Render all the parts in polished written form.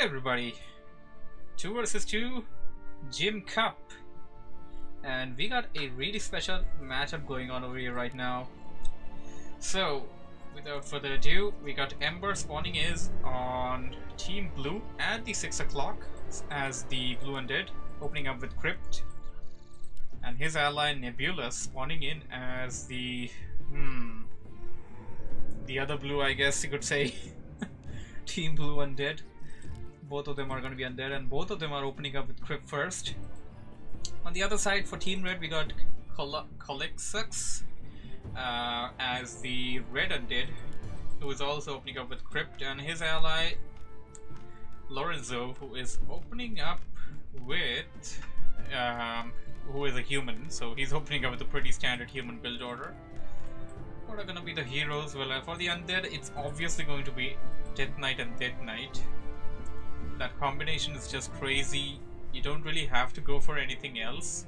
everybody, 2 versus 2 Gym Cup, and we got a really special matchup going on over here right now. So without further ado, we got Ember spawning is on Team Blue at the 6 o'clock as the Blue Undead, opening up with Crypt, and his ally Nebula spawning in as the other blue, I guess you could say. Team Blue Undead. Both of them are going to be undead, and both of them are opening up with Crypt first. On the other side, for Team Red, we got Colexus as the Red Undead, who is also opening up with Crypt, and his ally Lorenzo, who is opening up with who is a human, so he's opening up with a pretty standard human build order. What are going to be the heroes? Well, for the undead, it's obviously going to be Death Knight and Death Knight. That combination is just crazy. You don't really have to go for anything else.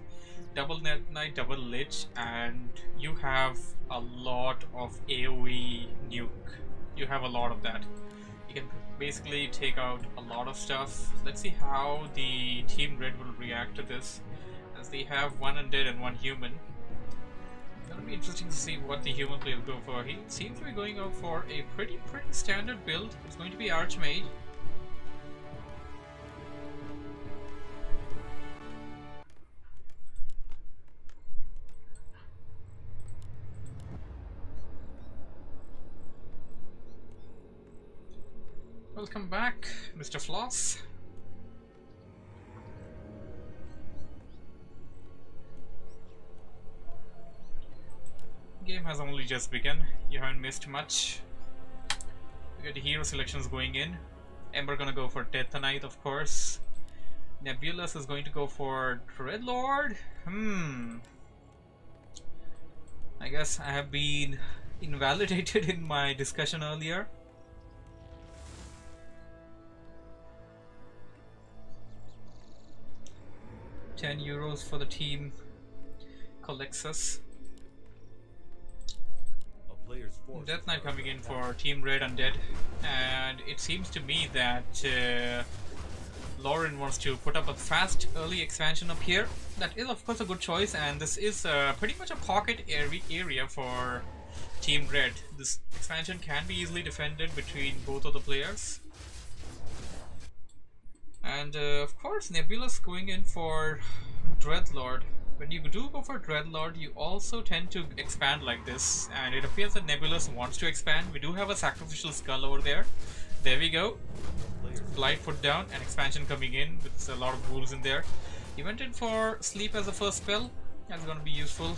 Double Death Knight, double Lich, and you have a lot of AoE nuke. You have a lot of that. You can basically take out a lot of stuff. Let's see how the Team Red will react to this, as they have one undead and one human. It'll be interesting to see what the human player will go for. He seems to be going out for a pretty standard build. It's going to be Archmage. Welcome back, Mr. Floss. Game has only just begun. You haven't missed much. We got the hero selections going in. Ember gonna go for Death Knight, of course. Nebulous is going to go for Dreadlord. I guess I have been invalidated in my discussion earlier. €10 for the team Colexus. Death Knight coming in for Team Red Undead, and it seems to me that Lauren wants to put up a fast early expansion up here. That is of course a good choice, and this is pretty much a pocket area for Team Red. This expansion can be easily defended between both of the players. And of course Nebulous going in for Dreadlord. When you do go for Dreadlord, you also tend to expand like this, and it appears that Nebulous wants to expand. We do have a sacrificial skull over there. There we go. Blight put down, and expansion coming in with a lot of ghouls in there. He went in for Sleep as a first spell. That's going to be useful.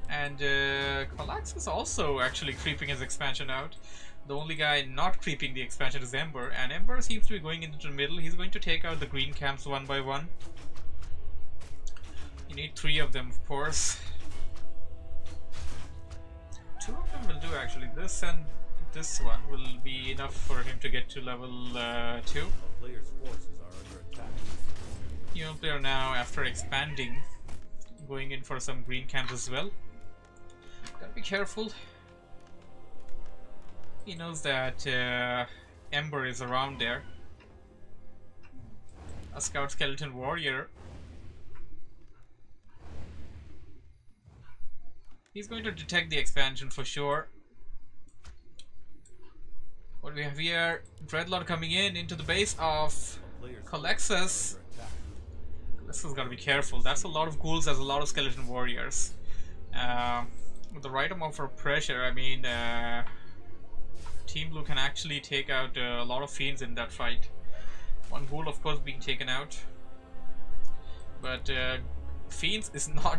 And Colax is also actually creeping his expansion out. The only guy not creeping the expansion is Ember, and Ember seems to be going into the middle. He's going to take out the green camps one by one. You need 3 of them, of course. 2 of them will do actually. This and this one will be enough for him to get to level 2. Player's forces are under attack. Human player now, after expanding, going in for some green camps as well. Gotta be careful. He knows that Ember is around there. A Scout Skeleton Warrior. He's going to detect the expansion for sure. What we have here, Dreadlord coming in into the base of Colexus. Colexus gotta be careful. That's a lot of ghouls, that's a lot of skeleton warriors. With the right amount of pressure, I mean, Team Blue can actually take out a lot of fiends in that fight. One ghoul, of course, being taken out, but fiends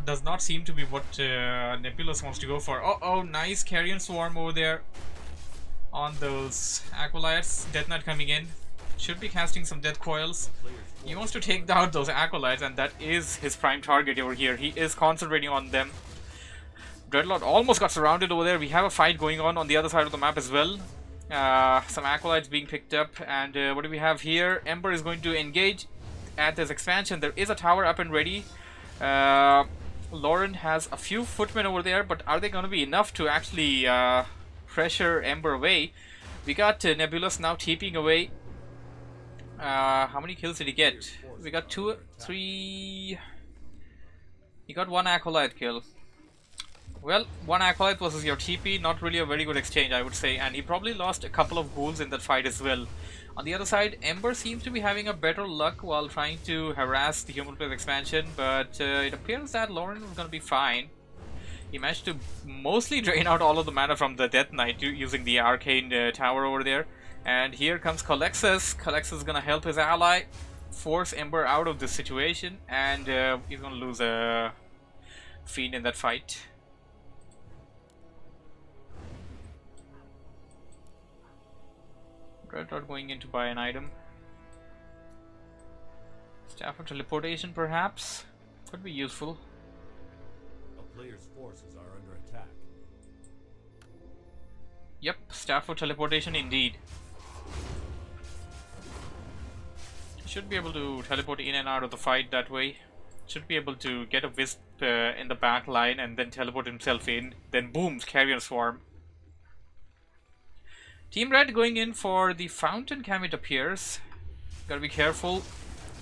does not seem to be what Nebulous wants to go for. Oh, nice Carrion Swarm over there on those Acolytes. Death Knight coming in, should be casting some Death Coils. He wants to take out those Acolytes, and that is his prime target over here. He is concentrating on them. Dreadlord almost got surrounded over there. We have a fight going on the other side of the map as well. Some Acolytes being picked up, and what do we have here? Ember is going to engage at this expansion. There is a tower up and ready. Lauren has a few footmen over there, but are they going to be enough to actually pressure Ember away? We got Nebulous now TPing away How many kills did he get? We got 2, 3. He got 1 Acolyte kill. Well, 1 Acolyte versus your TP, not really a very good exchange, I would say, and he probably lost a couple of ghouls in that fight as well. On the other side, Ember seems to be having a better luck while trying to harass the Human Plus expansion, but it appears that Lauren is going to be fine. He managed to mostly drain out all of the mana from the Death Knight using the Arcane Tower over there. And here comes Calexis. Calexis is going to help his ally force Ember out of this situation, and he's going to lose a Fiend in that fight. Dreadnought going in to buy an item. Staff of Teleportation perhaps? Could be useful. A player's forces are under attack. Yep, Staff of Teleportation indeed. Should be able to teleport in and out of the fight that way. Should be able to get a Wisp in the back line and then teleport himself in. Then boom, Carrion Swarm. Team Red going in for the Fountain Cam, it appears. Gotta be careful.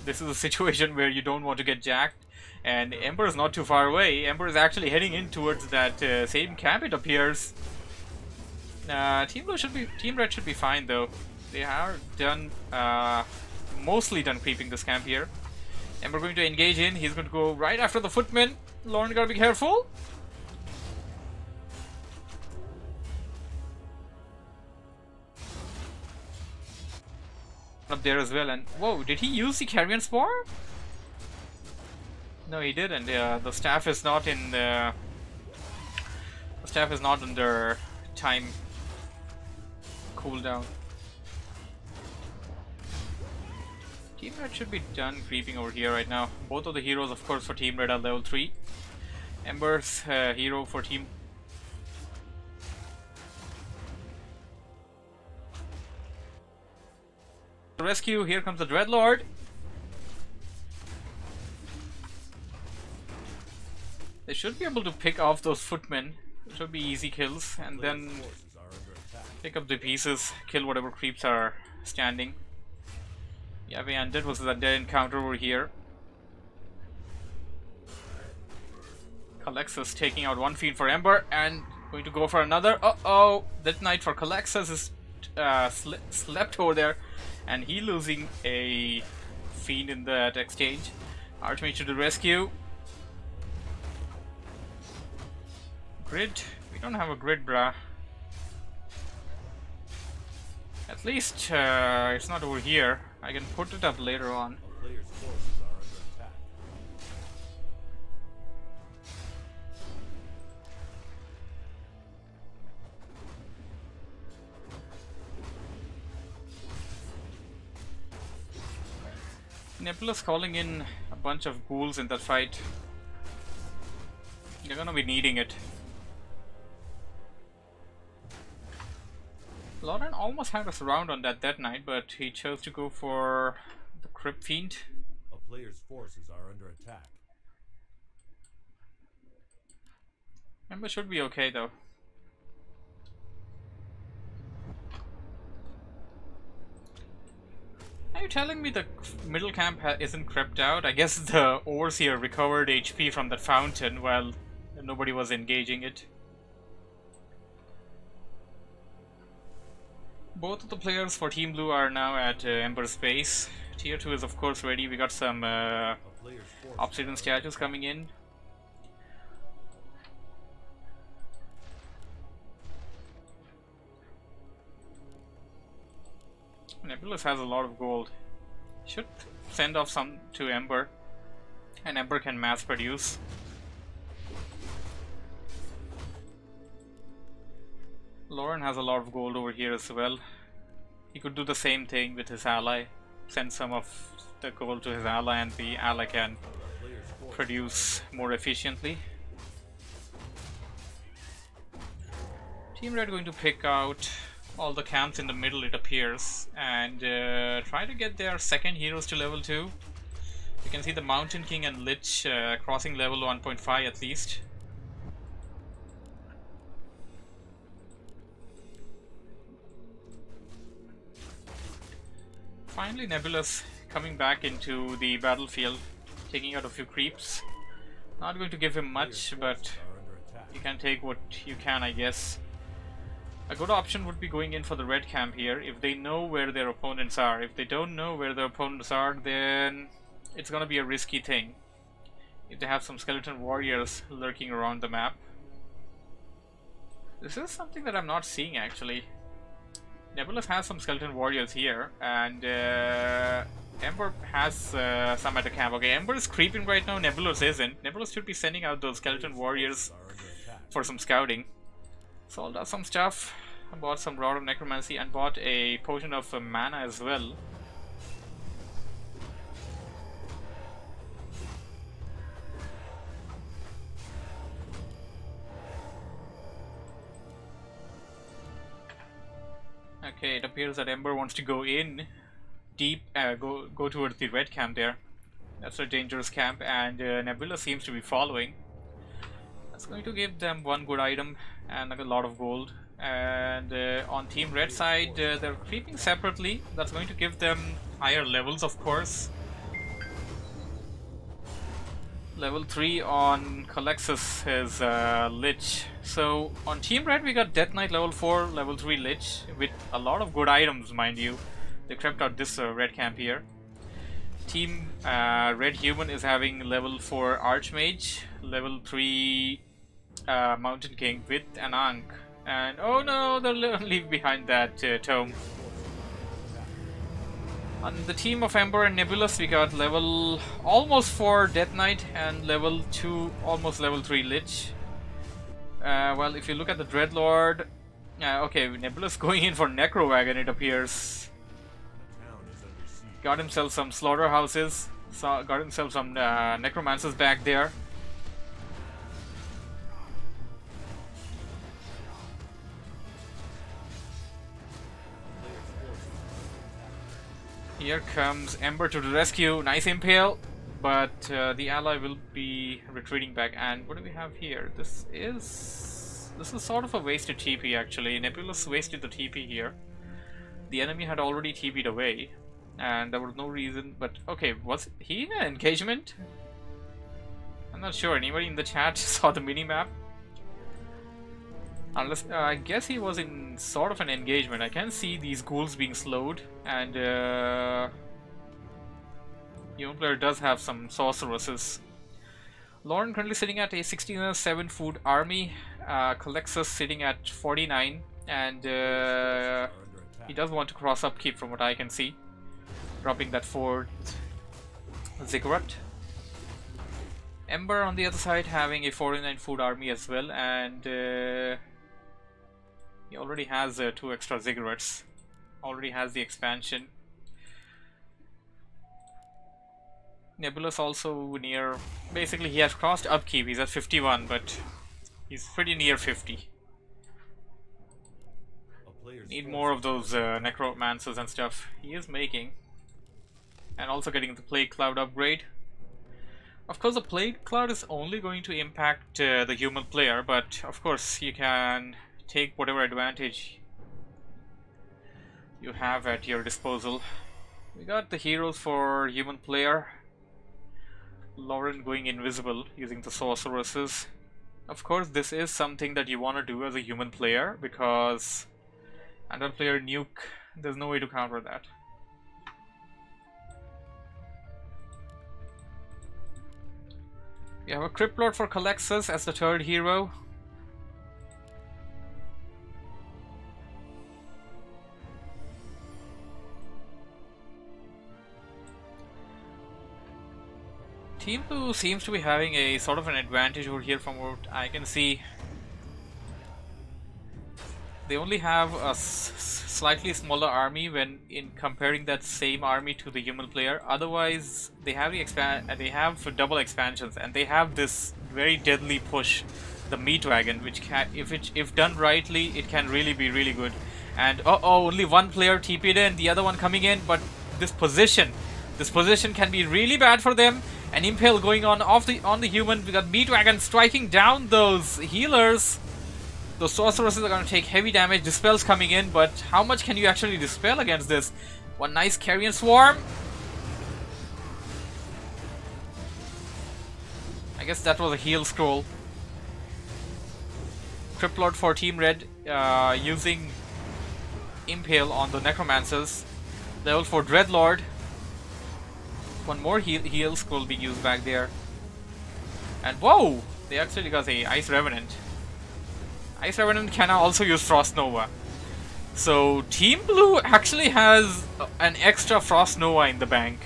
This is a situation where you don't want to get jacked. And Ember is not too far away. Ember is actually heading in towards that same camp, it appears. Team Red should be fine though. They are done, mostly done creeping this camp here. Ember going to engage in. He's going to go right after the Footman. Lauren gotta be careful. Up there as well, and whoa, did he use the Carrion Swarm? No, he didn't. The staff is not in the staff is not under time cooldown. Team Red should be done creeping over here right now. Both of the heroes, of course, for Team Red are level 3. Ember's hero for Team Rescue. Here comes the Dreadlord. They should be able to pick off those footmen. It should be easy kills, and then pick up the pieces, kill whatever creeps are standing. Yeah, we ended was a dead encounter over here. Calexis taking out one Fiend for Ember and going to go for another. Uh-oh! Death Knight for Calexis is slept over there, and he losing a Fiend in that exchange. Archmage to the rescue. Grid? We don't have a grid, brah. At least it's not over here. I can put it up later on. A player's forces are under attack. Nebula's calling in a bunch of ghouls in that fight. They're gonna be needing it. Lauren almost had us around on that Knight, but he chose to go for the Crypt Fiend. A player's forces are under attack. Ember should be okay though. Are you telling me the middle camp isn't crept out? I guess the Overseer recovered HP from that fountain while nobody was engaging it. Both of the players for Team Blue are now at Ember's base. Tier 2 is of course ready. We got some Obsidian statues coming in. Nebulous has a lot of gold. Should send off some to Ember, and Ember can mass produce. Lauren has a lot of gold over here as well. He could do the same thing with his ally. Send some of the gold to his ally and the ally can produce more efficiently. Team Red going to pick out all the camps in the middle, it appears, and try to get their second heroes to level 2. You can see the Mountain King and Lich crossing level 1.5 at least. Finally, Nebulous coming back into the battlefield, taking out a few creeps. Not going to give him much, but you can take what you can, I guess. A good option would be going in for the red camp here if they know where their opponents are. If they don't know where their opponents are, then it's gonna be a risky thing. If they have some skeleton warriors lurking around the map. This is something that I'm not seeing actually. Nebulous has some skeleton warriors here, and Ember has some at the camp. Okay, Ember is creeping right now, Nebulous isn't. Nebulous should be sending out those skeleton warriors for some scouting. Sold out some stuff. I bought some Rod of Necromancy and bought a potion of mana as well. Okay, it appears that Ember wants to go in deep, go towards the red camp there. That's a dangerous camp, and Nebula seems to be following. That's going to give them one good item and a lot of gold. And on Team Red side, they're creeping separately. That's going to give them higher levels, of course. Level 3 on Colexus is Lich. So on Team Red we got Death Knight level 4, level 3 Lich with a lot of good items, mind you. They crept out this red camp here. Team Red Human is having level 4 Archmage, level 3 Mountain King with an Ankh. And oh no, they'll leave behind that tome. On the team of Ember and Nebulous, we got level almost 4 Death Knight and level 2, almost level 3 Lich. Well, if you look at the Dreadlord, okay, Nebulous going in for Necro Wagon, it appears. Got himself some slaughterhouses, got himself some necromancers back there. Here comes Ember to the rescue. Nice impale, but the ally will be retreating back. And what do we have here? This is sort of a wasted TP actually. Nebulous wasted the TP here. The enemy had already TP'd away, and there was no reason. But okay, was he in an engagement? I'm not sure. Anybody in the chat saw the minimap? Unless, I guess he was in sort of an engagement. I can see these ghouls being slowed, and human player does have some sorceresses. Lauren currently sitting at a 16-7 food army. Colexus sitting at 49, and he does want to cross upkeep from what I can see, dropping that 4th Ziggurat. Ember on the other side having a 49 food army as well, and he already has 2 extra Ziggurats, already has the expansion. Nebulous also near, basically he has crossed upkeep, he's at 51, but he's pretty near 50. Need more of those necromancers and stuff. He is making, and also getting the Plague Cloud upgrade. Of course the Plague Cloud is only going to impact the human player, but of course you can take whatever advantage you have at your disposal. We got the heroes for human player. Lauren going invisible using the sorceresses. Of course this is something that you want to do as a human player, because under player nuke, there's no way to counter that. We have a Crypt Lord for Colexus as the 3rd hero. Team 2 seems to be having a sort of an advantage over here from what I can see. They only have a slightly smaller army when in comparing that same army to the human player. Otherwise, they have double expansions, and they have this very deadly push, the Meat Wagon, which can, if done rightly, it can really be really good. And only one player TP'd in, the other one coming in, but this position can be really bad for them. An impale going on the human. We got Meat Wagon striking down those healers. Those sorceresses are going to take heavy damage. Dispel's coming in, but how much can you actually dispel against this? One nice Carrion Swarm. I guess that was a heal scroll. Crypt Lord for Team Red using Impale on the Necromancers. Level 4 Dreadlord. One more heal scroll being used back there. And whoa! They actually got a Ice Revenant. Ice Revenant can also use Frost Nova. So Team Blue actually has an extra Frost Nova in the bank.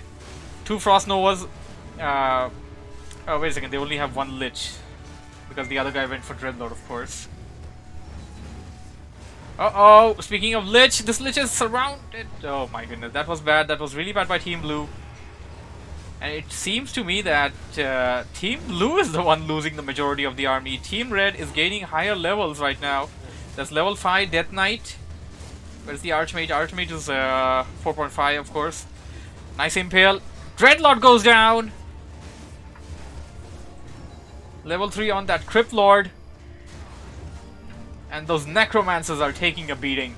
2 Frost Novas. Oh, wait a second, they only have 1 Lich. Because the other guy went for Dreadlord, of course. Uh-oh! Speaking of Lich, this Lich is surrounded. Oh my goodness, that was bad. That was really bad by Team Blue. And it seems to me that Team Blue is the one losing the majority of the army. Team Red is gaining higher levels right now. There's level 5 Death Knight. Where's the Archmage? Archmage is 4.5, of course. Nice Impale. Dreadlord goes down. Level 3 on that Crypt Lord. And those Necromancers are taking a beating.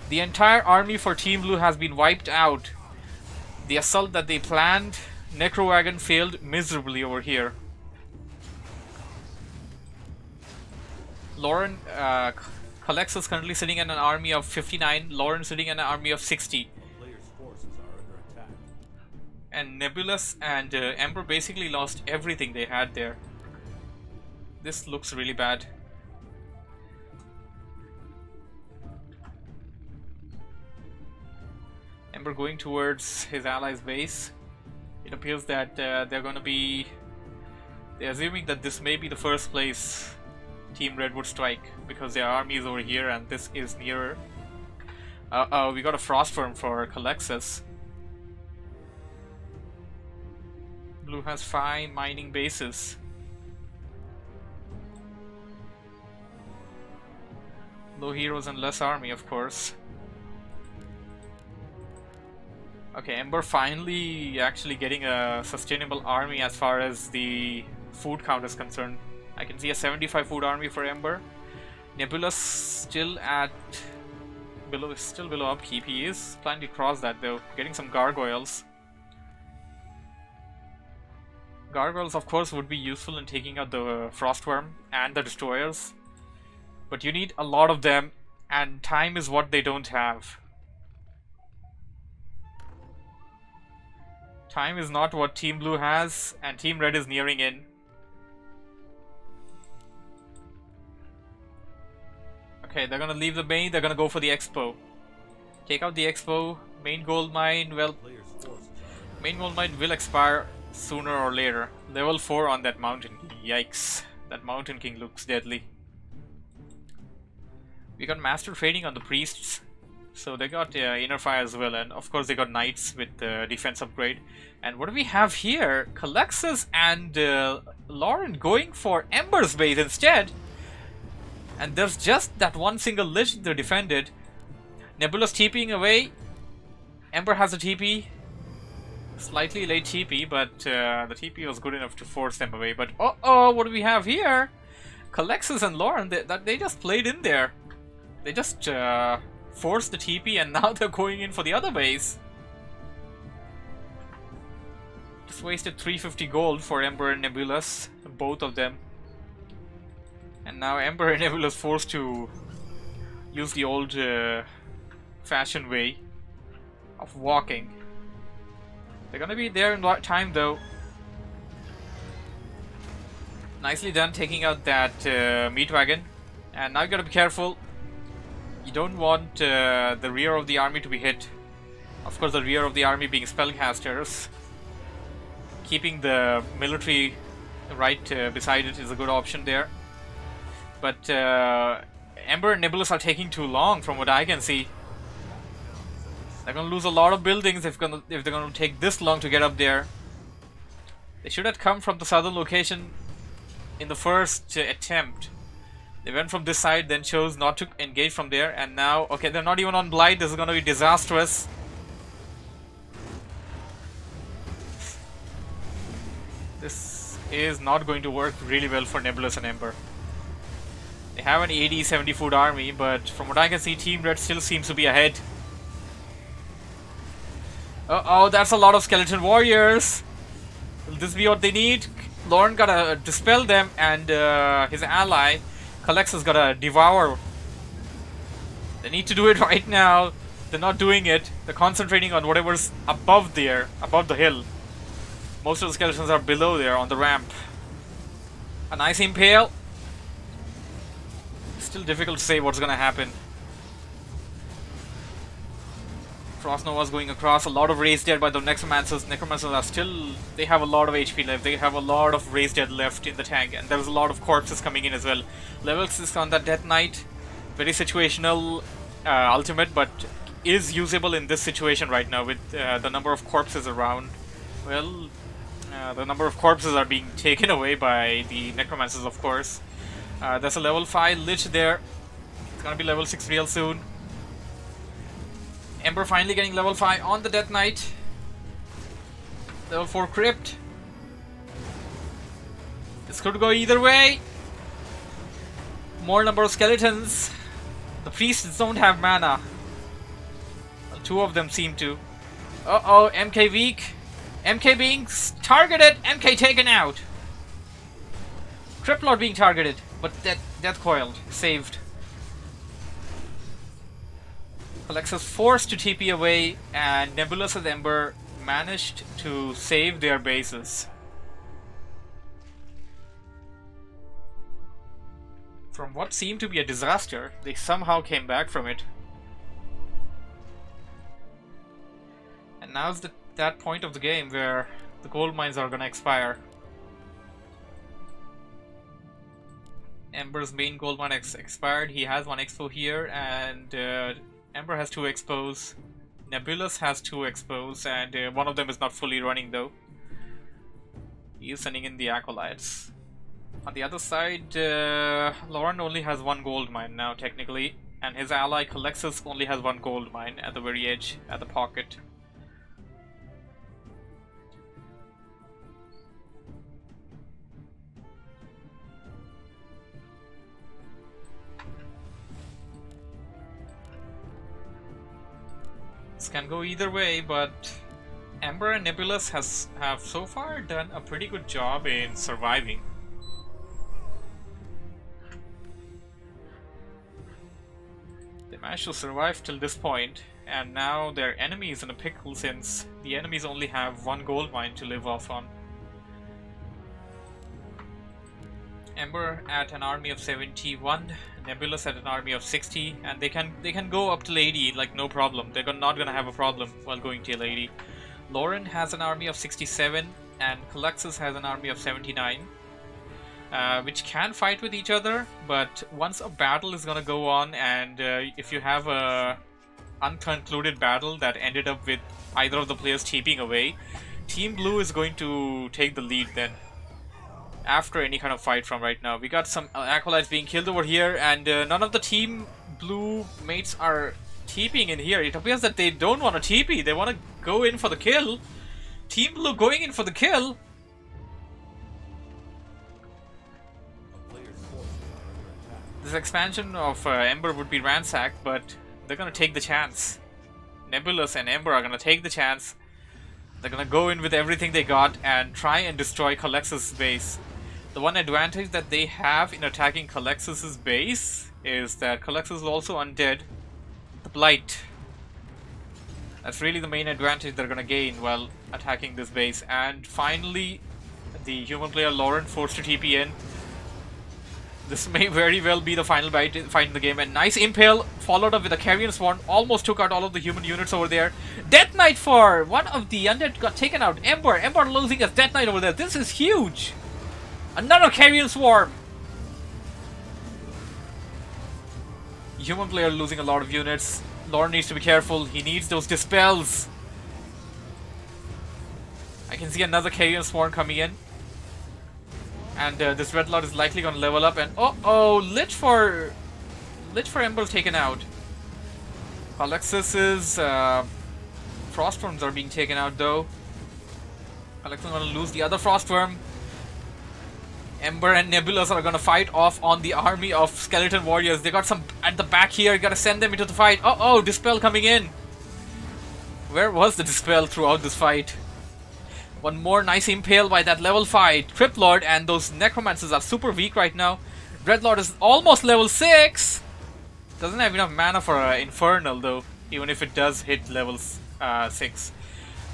The entire army for Team Blue has been wiped out. The assault that they planned, Necro Wagon failed miserably over here. Lauren, Kalex is currently sitting in an army of 59. Lauren sitting in an army of 60. Players' forces are under attack. And Nebulous and Ember basically lost everything they had there. This looks really bad. Ember going towards his allies' base. It appears that they're going to be... They're assuming that this may be the first place Team Red would strike, because their army is over here and this is nearer. We got a Frostworm for Calexis. Blue has 5 mining bases. Low heroes and less army, of course. Okay, Ember finally actually getting a sustainable army as far as the food count is concerned. I can see a 75 food army for Ember. Nebulous still at below upkeep. He is planning to cross that though, getting some gargoyles. Gargoyles, of course, would be useful in taking out the Frostworm and the destroyers, but you need a lot of them, and time is what they don't have. Time is not what Team Blue has, and Team Red is nearing in. Okay, they're gonna leave the main, they're gonna go for the expo. Take out the expo. Main gold mine, well, Players' forces are main gold mine will expire sooner or later. Level 4 on that Mountain King. Yikes. That Mountain King looks deadly. We got Master Trading on the Priests. So they got Inner Fire as well, and of course they got Knights with defense upgrade. And what do we have here? Calexis and Lauren going for Ember's base instead. And there's just that one single Lich they defended. Nebulous TPing away. Ember has a TP. Slightly late TP, but the TP was good enough to force them away. But uh-oh, what do we have here? Calexis and Lauren, they just played in there. They just forced the TP and now they're going in for the other base. Just wasted 350 gold for Ember and Nebulous, both of them. And now Ember and Nebulous forced to use the old fashioned way of walking. They're gonna be there in time though. Nicely done taking out that meat wagon. And now you gotta be careful. You don't want the rear of the army to be hit. Of course, the rear of the army being spellcasters. Keeping the military right beside it is a good option there. But Ember and Nebulous are taking too long from what I can see. They're gonna lose a lot of buildings if they're gonna take this long to get up there. They should have come from the southern location in the first attempt. They went from this side, then chose not to engage from there, and now, okay, they're not even on Blight. This is gonna be disastrous. This is not going to work really well for Nebulous and Ember. They have an 80-70 food army, but from what I can see, Team Red still seems to be ahead. Uh-oh, that's a lot of skeleton warriors. Will this be what they need? Lauren gotta dispel them, and his ally, Calexis, gotta devour. They need to do it right now. They're not doing it. They're concentrating on whatever's above there, above the hill. Most of the skeletons are below there on the ramp. A nice impale. Still difficult to say what's gonna happen. Frost Nova's going across. A lot of raised dead by the Necromancers. Necromancers are still... They have a lot of HP left. They have a lot of raised dead left in the tank. And there's a lot of corpses coming in as well. Level 6 on that Death Knight. Very situational ultimate, but is usable in this situation right now with the number of corpses around. Well, the number of corpses are being taken away by the Necromancers, of course. There's a level 5 Lich there. It's gonna be level 6 real soon. Ember finally getting level 5 on the Death Knight. Level 4 Crypt. This could go either way. More number of skeletons. The priests don't have mana. Well, 2 of them seem to. Uh-oh, MK weak. MK being targeted. MK taken out. Crypt Lord being targeted, but death coiled. Saved. Calexis forced to TP away, and Nebulous and Ember managed to save their bases. From what seemed to be a disaster, they somehow came back from it. And now's that point of the game where the gold mines are gonna expire. Ember's main gold mine expired. He has 1 expo here, and Ember has 2 expos. Nebulous has 2 expos, and one of them is not fully running though. He is sending in the acolytes. On the other side, Lauren only has 1 gold mine now technically, and his ally Calexis only has 1 gold mine at the very edge, at the pocket. This can go either way, but Ember and Nebulous have so far done a pretty good job in surviving. They managed to survive till this point, and now their enemy is in a pickle since the enemies only have 1 gold mine to live off on. Ember at an army of 71, Nebulous at an army of 60, and they can go up till 80 like no problem. They're not gonna have a problem while going till 80. Lauren has an army of 67, and Calexis has an army of 79, which can fight with each other. But once a battle is gonna go on, and if you have a unconcluded battle that ended up with either of the players TPing away, Team Blue is going to take the lead then. After any kind of fight from right now. We got some acolytes being killed over here, and none of the Team Blue mates are TPing in here. It appears that they don't want to TP, they want to go in for the kill. Team Blue going in for the kill. This expansion of Ember would be ransacked, but they're gonna take the chance. Nebulous and Ember are gonna take the chance. They're gonna go in with everything they got and try and destroy Calexis' base. The one advantage that they have in attacking Calexis' base is that Calexis is also undead. The Blight. That's really the main advantage they're gonna gain while attacking this base. And finally, the human player Lauren forced to TP in. This may very well be the final fight in the game. And nice impale followed up with a Carrion Swarm. Almost took out all of the human units over there. Death Knight for one of the undead got taken out. Ember losing as Death Knight over there. This is huge. Another Carrion Swarm. Human player losing a lot of units. Lauren needs to be careful. He needs those dispels. I can see another Carrion Swarm coming in. And this Red Lord is likely going to level up. And Lich for Ember taken out. Calexis' Frostworms are being taken out though. Calexis is going to lose the other Frostworm. Ember and Nebulous are going to fight off on the army of skeleton warriors. They got some at the back here. You got to send them into the fight. Dispel coming in. Where was the Dispel throughout this fight? One more nice impale by that level 5 Crypt Lord, and those Necromancers are super weak right now. Dreadlord is almost level 6! Doesn't have enough mana for Infernal though, even if it does hit levels 6.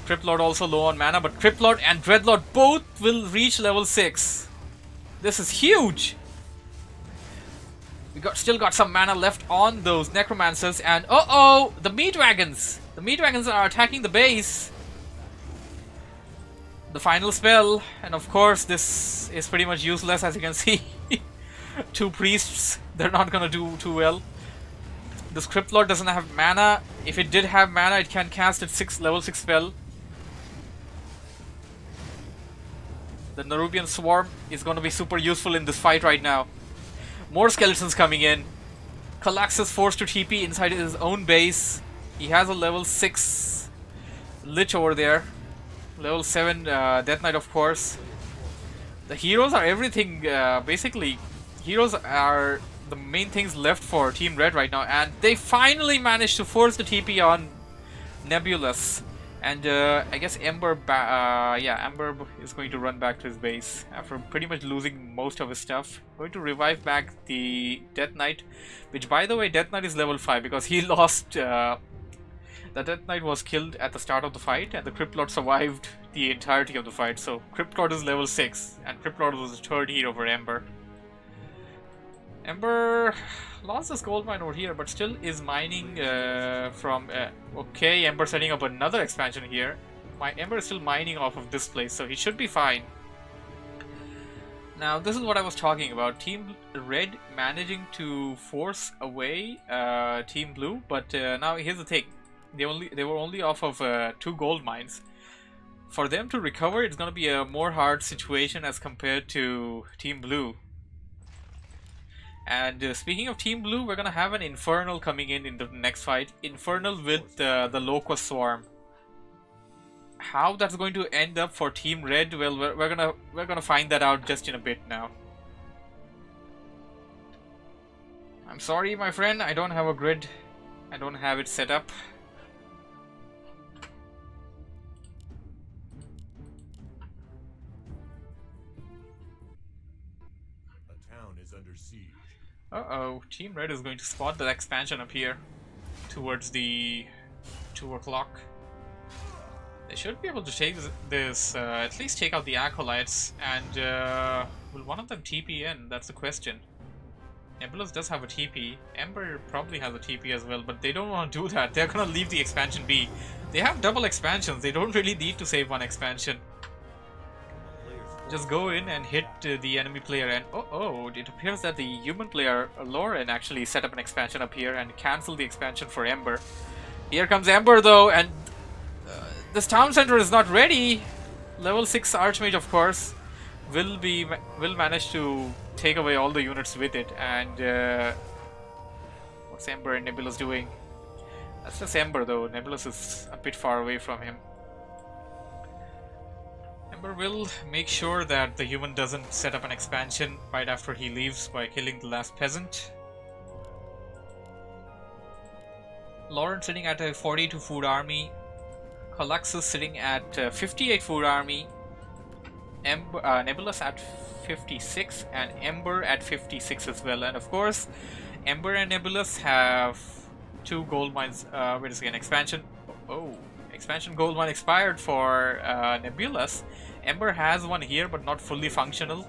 Crypt Lord also low on mana, but Crypt Lord and Dreadlord both will reach level 6. This is huge! We still got some mana left on those Necromancers, and uh-oh! The Meat Wagons! The Meat Wagons are attacking the base. The final spell, and of course this is pretty much useless, as you can see. 2 priests, they're not gonna do too well. This Crypt Lord doesn't have mana. If it did have mana, it can cast its level 6 spell. The Nerubian Swarm is gonna be super useful in this fight right now. More skeletons coming in. Kallax is forced to TP inside his own base. He has a level 6 Lich over there. Level 7 Death Knight, of course. The heroes are everything, basically. Heroes are the main things left for Team Red right now, and they finally managed to force the TP on Nebulous. And I guess Ember is going to run back to his base after pretty much losing most of his stuff. Going to revive back the Death Knight, which, by the way, Death Knight is level 5 because he lost. The Death Knight was killed at the start of the fight, and the Crypt Lord survived the entirety of the fight. So Crypt Lord is level 6, and Crypt Lord was the 3rd hero for Ember. Ember lost this gold mine over here, but still is mining from... okay, Ember setting up another expansion here. Ember is still mining off of this place, so he should be fine. Now, this is what I was talking about. Team Red managing to force away Team Blue, but now here's the thing. They were only off of 2 gold mines. For them to recover, it's going to be a more hard situation as compared to Team Blue. And speaking of Team Blue, we're gonna have an Infernal coming in the next fight. Infernal with the Locust Swarm. How that's going to end up for Team Red, well, we're gonna find that out just in a bit now. I'm sorry, my friend, I don't have a grid. I don't have it set up. Uh-oh, Team Red is going to spot the expansion up here towards the 2 o'clock. They should be able to take this at least take out the Acolytes, and will one of them TP in? That's the question. Nebulous does have a TP. Ember probably has a TP as well, but they don't want to do that. They're gonna leave the expansion be. They have double expansions. They don't really need to save one expansion. Just go in and hit the enemy player, and oh, it appears that the human player Lauren actually set up an expansion up here and canceled the expansion for Ember. Here comes Ember though, and this town center is not ready. Level 6 Archmage, of course, will manage to take away all the units with it. And what's Ember and Nebulous doing? That's just Ember though. Nebulous is a bit far away from him. Ember will make sure that the human doesn't set up an expansion right after he leaves by killing the last peasant. Lauren sitting at a 42 food army. Kallax is sitting at 58 food army. Nebulous at 56 and Ember at 56 as well. And of course, Ember and Nebulous have 2 gold mines. Wait a second, expansion. Oh, expansion gold mine expired for Nebulous. Ember has one here, but not fully functional,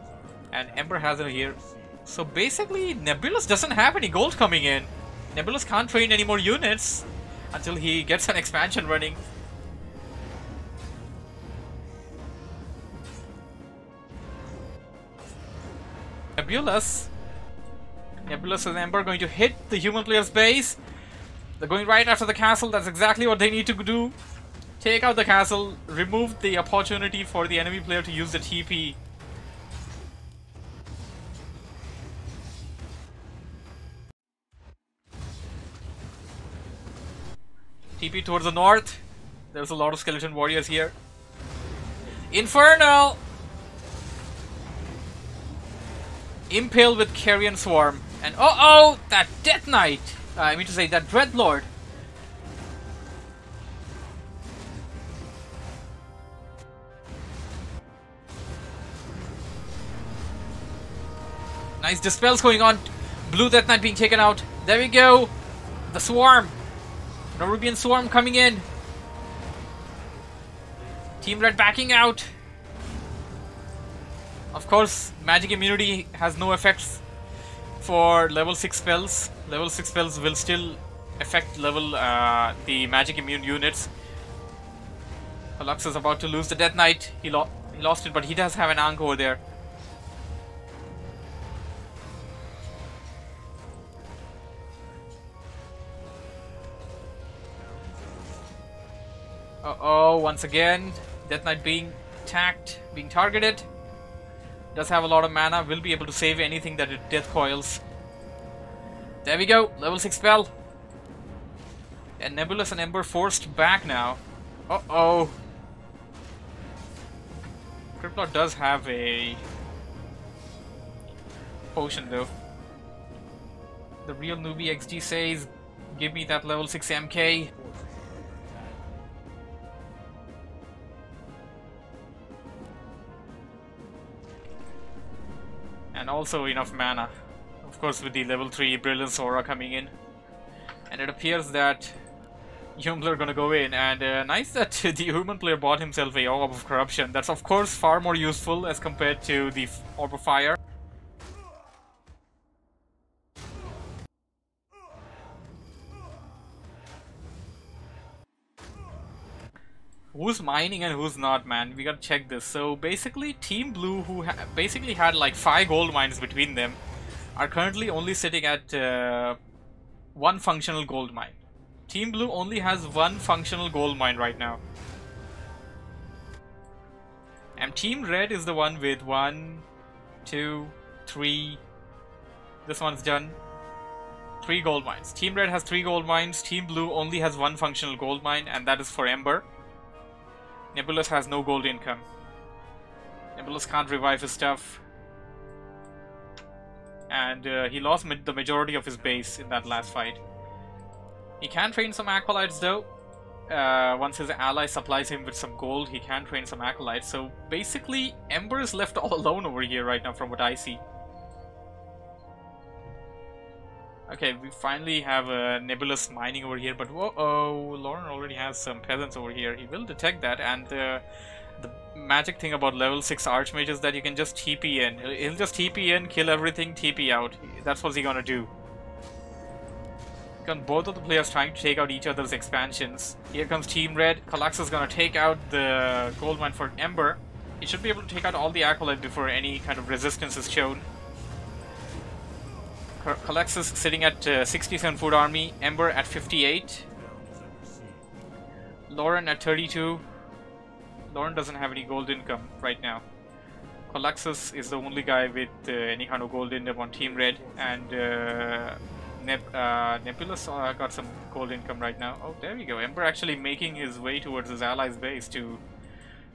and Ember has it here. So basically, Nebulous doesn't have any gold coming in. Nebulous can't train any more units until he gets an expansion running. Nebulous and Ember going to hit the human player's base. They're going right after the castle. That's exactly what they need to do. Take out the castle, remove the opportunity for the enemy player to use the TP. TP towards the north. There's a lot of skeleton warriors here. Infernal! Impale with Carrion Swarm. And oh, that Death Knight! I mean to say, that Dreadlord. Nice dispels going on. Blue Death Knight being taken out. There we go. The Swarm. Nerubian Swarm coming in. Team Red backing out. Of course, magic immunity has no effects for level 6 spells. Level 6 spells will still affect the magic immune units. Lux is about to lose the Death Knight. He lost it, but he does have an Ankh over there. Uh-oh, once again, Death Knight being attacked, being targeted. Does have a lot of mana, will be able to save anything that it death coils. There we go, level 6 spell. And Nebulous and Ember forced back now. Uh-oh. Cryptlord does have a potion though. The real newbie XD says, give me that level 6 MK. And also enough mana, of course, with the level 3 Brilliance Aura coming in. And it appears that Humbler are gonna go in, and nice that the human player bought himself a Orb of Corruption. That's of course far more useful as compared to the Orb of Fire. Who's mining and who's not, man? We gotta check this. So basically, Team Blue, who basically had like 5 gold mines between them, are currently only sitting at 1 functional gold mine. Team Blue only has 1 functional gold mine right now. And Team Red is the one with 1, 2, 3. This one's done. 3 gold mines. Team Red has 3 gold mines. Team Blue only has 1 functional gold mine, and that is for Ember. Nebulous has no gold income. Nebulous can't revive his stuff. And he lost the majority of his base in that last fight. He can train some Acolytes though. Once his ally supplies him with some gold, he can train some Acolytes. So basically, Ember is left all alone over here right now from what I see. Okay, we finally have a Nebulous mining over here, but whoa-oh, Lauren already has some peasants over here. He will detect that, and the magic thing about level 6 Archmage is that you can just TP in. He'll just TP in, kill everything, TP out. That's what he's gonna do. Both of the players trying to take out each other's expansions. Here comes Team Red. Kallax is gonna take out the gold mine for Ember. He should be able to take out all the Acolyte before any kind of resistance is shown. Kallax is sitting at 67 food army, Ember at 58, Lauren at 32. Lauren doesn't have any gold income right now. Kallax is the only guy with any kind of gold income on Team Red, and Nebulous got some gold income right now. Oh, there we go. Ember actually making his way towards his ally's base to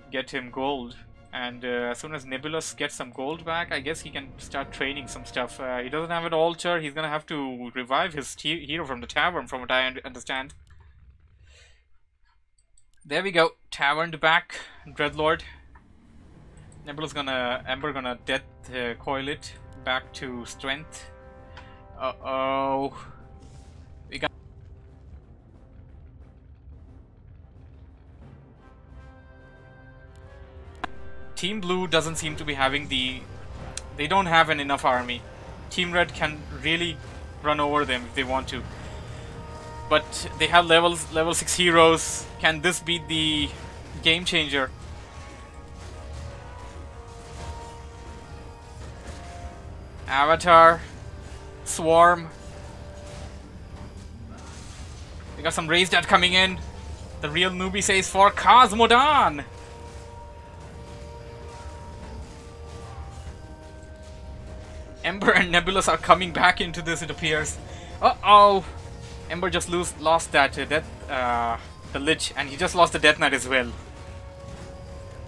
get him gold. And as soon as Nebulous gets some gold back, I guess he can start training some stuff. He doesn't have an altar. He's gonna have to revive his hero from the tavern, from what I understand. There we go. Taverned back. Dreadlord. Ember gonna death coil it back to strength. Uh-oh. We got... Team Blue doesn't seem to be having they don't have enough army. Team Red can really run over them if they want to. But they have level 6 heroes. Can this be the game changer? Avatar. Swarm. We got some raised dead coming in. The real newbie says for Cosmodan. Ember and Nebulous are coming back into this, it appears. Uh-oh! Ember just lost that the Lich, and he just lost the Death Knight as well.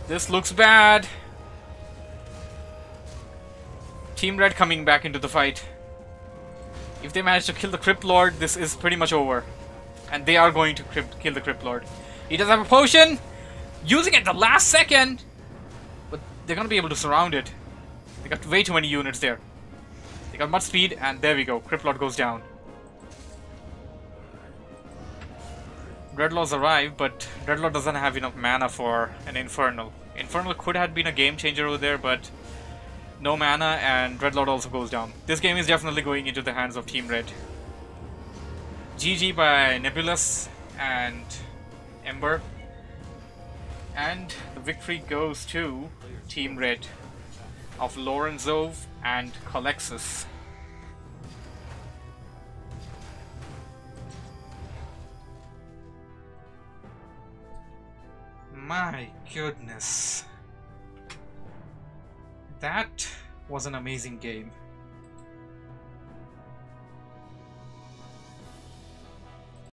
This looks bad. Team Red coming back into the fight. If they manage to kill the Crypt Lord, this is pretty much over. And they are going to kill the Crypt Lord. He does have a potion! Using it at the last second! But they're gonna be able to surround it. They got way too many units there. They got much speed, and there we go. Crypt Lord goes down. Dreadlords arrive, but Dreadlord doesn't have enough mana for an Infernal. Infernal could have been a game changer over there, but no mana, and Dreadlord also goes down. This game is definitely going into the hands of Team Red. GG by Nebulous and Ember. And the victory goes to Team Red of Lorenzov and Colexus. My goodness. That was an amazing game.